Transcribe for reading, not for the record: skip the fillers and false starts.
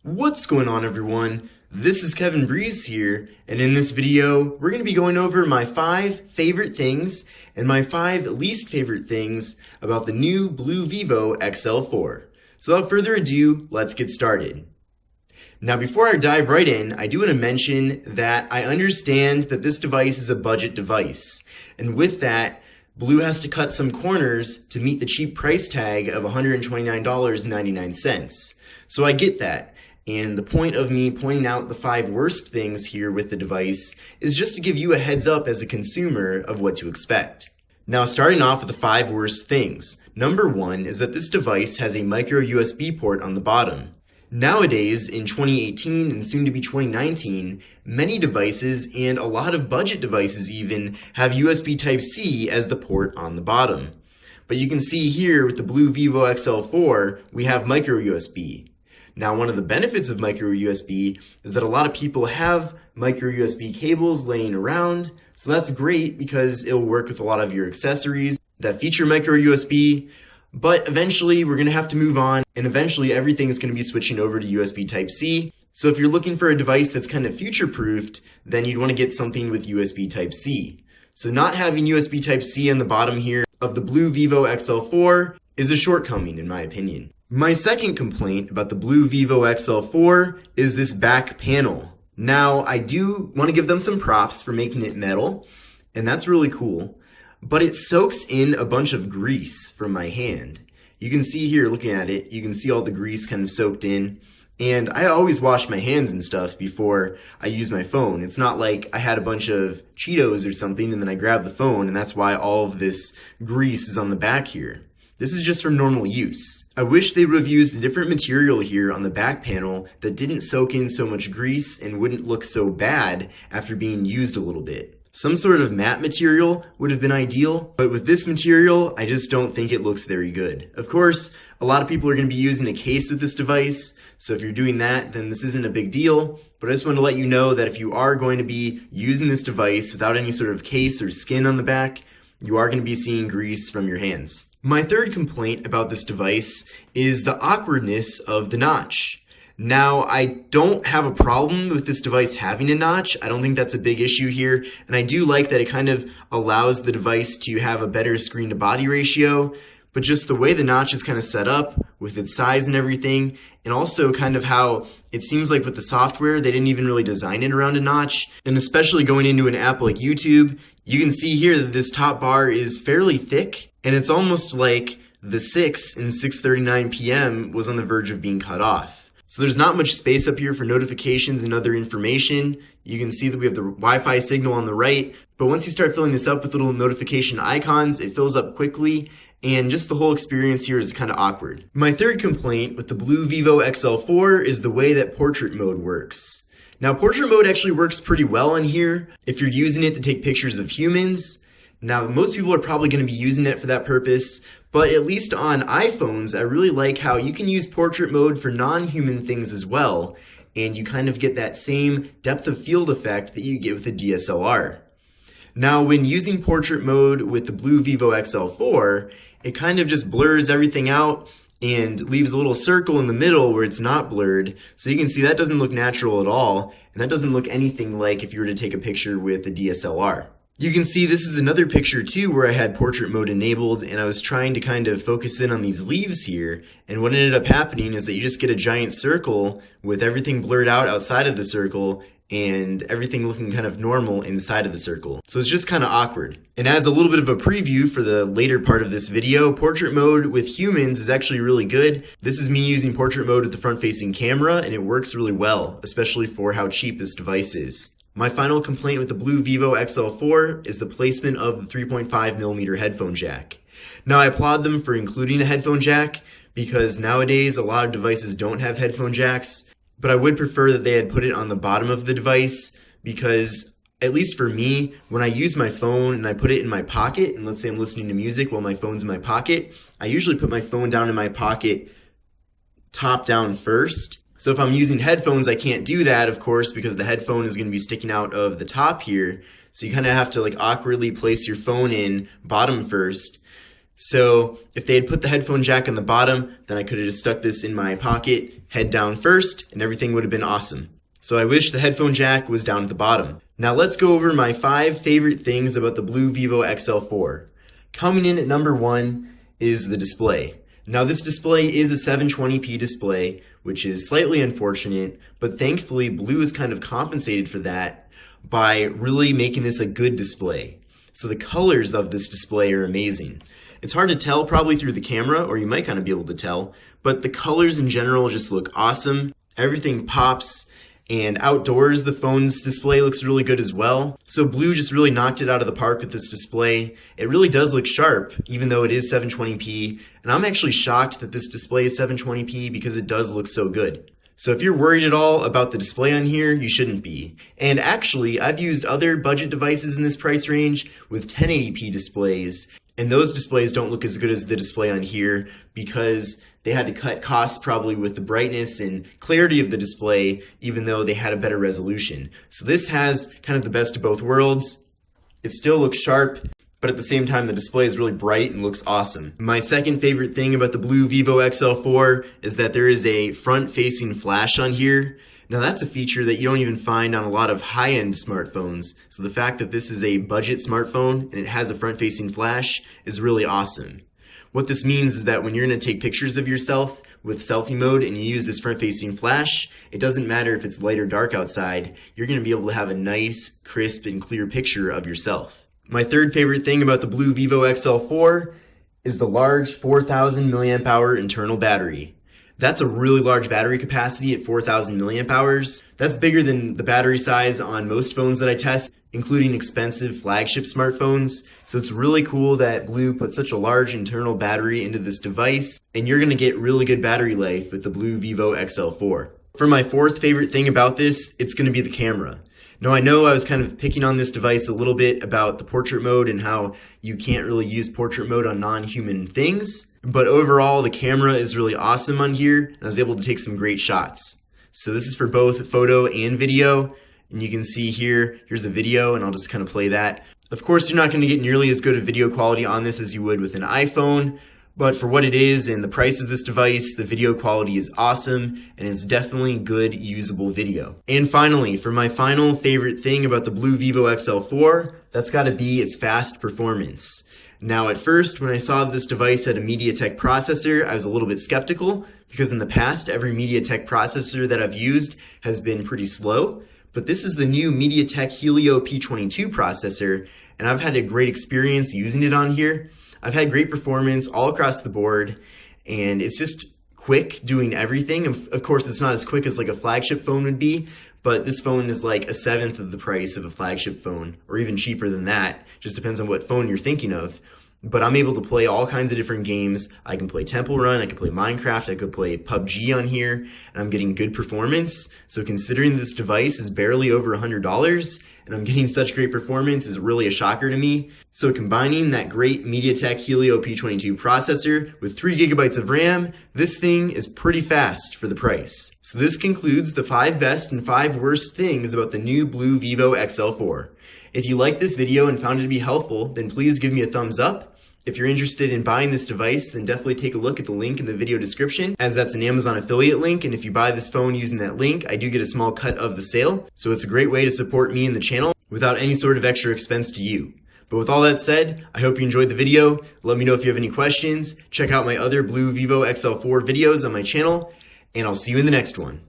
What's going on, everyone? This is Kevin Breeze here, and in this video, we're going to be going over my 5 favorite things and my 5 least favorite things about the new BLU Vivo XL4. So without further ado, let's get started. Now, before I dive right in, I do want to mention that I understand that this device is a budget device, and with that, BLU has to cut some corners to meet the cheap price tag of $129.99. So I get that. And the point of me pointing out the 5 worst things here with the device is just to give you a heads up as a consumer of what to expect. Now, starting off with the 5 worst things. Number 1 is that this device has a micro USB port on the bottom. Nowadays, in 2018 and soon to be 2019, many devices and a lot of budget devices even have USB Type-C as the port on the bottom. But you can see here with the BLU Vivo XL4, we have micro USB. Now, one of the benefits of micro USB is that a lot of people have micro USB cables laying around, so that's great because it'll work with a lot of your accessories that feature micro USB, but eventually we're going to have to move on, and eventually everything's going to be switching over to USB Type-C. So if you're looking for a device that's kind of future-proofed, then you'd want to get something with USB Type-C. So not having USB Type-C on the bottom here of the BLU Vivo XL4 is a shortcoming in my opinion. My second complaint about the BLU Vivo XL4 is this back panel. Now, I do want to give them some props for making it metal, and that's really cool, but it soaks in a bunch of grease from my hand. You can see here, looking at it, you can see all the grease kind of soaked in, and I always wash my hands and stuff before I use my phone. It's not like I had a bunch of Cheetos or something and then I grabbed the phone and that's why all of this grease is on the back here. This is just from normal use. I wish they would have used a different material here on the back panel that didn't soak in so much grease and wouldn't look so bad after being used a little bit. Some sort of matte material would have been ideal, but with this material, I just don't think it looks very good. Of course, a lot of people are going to be using a case with this device, so if you're doing that, then this isn't a big deal, but I just want to let you know that if you are going to be using this device without any sort of case or skin on the back, you are going to be seeing grease from your hands. My third complaint about this device is the awkwardness of the notch. Now, I don't have a problem with this device having a notch. I don't think that's a big issue here, and I do like that it kind of allows the device to have a better screen to body ratio, but just the way the notch is kind of set up with its size and everything, and also kind of how it seems like with the software, they didn't even really design it around a notch, and especially going into an app like YouTube, you can see here that this top bar is fairly thick, and it's almost like the 6 in 6:39 p.m. was on the verge of being cut off. So there's not much space up here for notifications and other information. You can see that we have the Wi-Fi signal on the right, but once you start filling this up with little notification icons, it fills up quickly, and just the whole experience here is kind of awkward. My third complaint with the BLU Vivo XL4 is the way that portrait mode works. Now, portrait mode actually works pretty well on here if you're using it to take pictures of humans. Now, most people are probably going to be using it for that purpose, but at least on iPhones, I really like how you can use portrait mode for non-human things as well, and you kind of get that same depth of field effect that you get with a DSLR. Now, when using portrait mode with the BLU Vivo XL4, it kind of just blurs everything out and leaves a little circle in the middle where it's not blurred. So you can see that doesn't look natural at all, and that doesn't look anything like if you were to take a picture with a DSLR. You can see this is another picture too where I had portrait mode enabled and I was trying to kind of focus in on these leaves here, and what ended up happening is that you just get a giant circle with everything blurred out outside of the circle and everything looking kind of normal inside of the circle. So it's just kind of awkward. And as a little bit of a preview for the later part of this video, portrait mode with humans is actually really good. This is me using portrait mode with the front-facing camera, and it works really well, especially for how cheap this device is. My final complaint with the BLU Vivo XL4 is the placement of the 3.5mm headphone jack. Now, I applaud them for including a headphone jack because nowadays a lot of devices don't have headphone jacks, but I would prefer that they had put it on the bottom of the device because, at least for me, when I use my phone and I put it in my pocket, and let's say I'm listening to music while my phone's in my pocket, I usually put my phone down in my pocket top down first. So if I'm using headphones, I can't do that, of course, because the headphone is going to be sticking out of the top here. So you kind of have to like awkwardly place your phone in bottom first. So if they had put the headphone jack on the bottom, then I could have just stuck this in my pocket, head down first, and everything would have been awesome. So I wish the headphone jack was down at the bottom. Now let's go over my 5 favorite things about the BLU Vivo XL4. Coming in at number 1 is the display. Now this display is a 720p display, which is slightly unfortunate, but thankfully BLU has kind of compensated for that by really making this a good display. So the colors of this display are amazing. It's hard to tell probably through the camera, or you might kind of be able to tell, but the colors in general just look awesome. Everything pops, and outdoors the phone's display looks really good as well. So BLU just really knocked it out of the park with this display. It really does look sharp, even though it is 720p, and I'm actually shocked that this display is 720p because it does look so good. So if you're worried at all about the display on here, you shouldn't be. And actually, I've used other budget devices in this price range with 1080p displays, and those displays don't look as good as the display on here because they had to cut costs probably with the brightness and clarity of the display, even though they had a better resolution. So this has kind of the best of both worlds. It still looks sharp, but at the same time the display is really bright and looks awesome. My second favorite thing about the BLU Vivo XL4 is that there is a front-facing flash on here. Now that's a feature that you don't even find on a lot of high-end smartphones, so the fact that this is a budget smartphone and it has a front-facing flash is really awesome. What this means is that when you're going to take pictures of yourself with selfie mode and you use this front-facing flash, it doesn't matter if it's light or dark outside, you're going to be able to have a nice, crisp, and clear picture of yourself. My third favorite thing about the BLU Vivo XL4 is the large 4,000 milliamp hour internal battery. That's a really large battery capacity at 4,000 milliamp hours. That's bigger than the battery size on most phones that I test, including expensive flagship smartphones. So it's really cool that BLU put such a large internal battery into this device, and you're going to get really good battery life with the BLU Vivo XL4. For my fourth favorite thing about this, it's going to be the camera. Now I know I was kind of picking on this device a little bit about the portrait mode and how you can't really use portrait mode on non-human things, but overall the camera is really awesome on here and I was able to take some great shots. So this is for both photo and video, and you can see here's a video, and I'll just kind of play that. Of course you're not going to get nearly as good a video quality on this as you would with an iPhone, but for what it is and the price of this device, the video quality is awesome and it's definitely good usable video. And finally, for my final favorite thing about the BLU Vivo XL4, that's got to be its fast performance. Now at first, when I saw this device had a MediaTek processor, I was a little bit skeptical because in the past, every MediaTek processor that I've used has been pretty slow. But this is the new MediaTek Helio P22 processor, and I've had a great experience using it on here. I've had great performance all across the board, and it's just quick doing everything. Of course, it's not as quick as like a flagship phone would be, but this phone is like 1/7 of the price of a flagship phone, or even cheaper than that. Just depends on what phone you're thinking of. But I'm able to play all kinds of different games. I can play Temple Run, I can play Minecraft, I could play PUBG on here, and I'm getting good performance. So considering this device is barely over $100, and I'm getting such great performance is really a shocker to me. So combining that great MediaTek Helio P22 processor with 3 GB of RAM, this thing is pretty fast for the price. So this concludes the 5 best and 5 worst things about the new BLU Vivo XL4. If you liked this video and found it to be helpful, then please give me a thumbs up. If you're interested in buying this device, then definitely take a look at the link in the video description, as that's an Amazon affiliate link, and if you buy this phone using that link, I do get a small cut of the sale. So it's a great way to support me and the channel without any sort of extra expense to you. But with all that said, I hope you enjoyed the video. Let me know if you have any questions. Check out my other BLU Vivo XL4 videos on my channel, and I'll see you in the next one.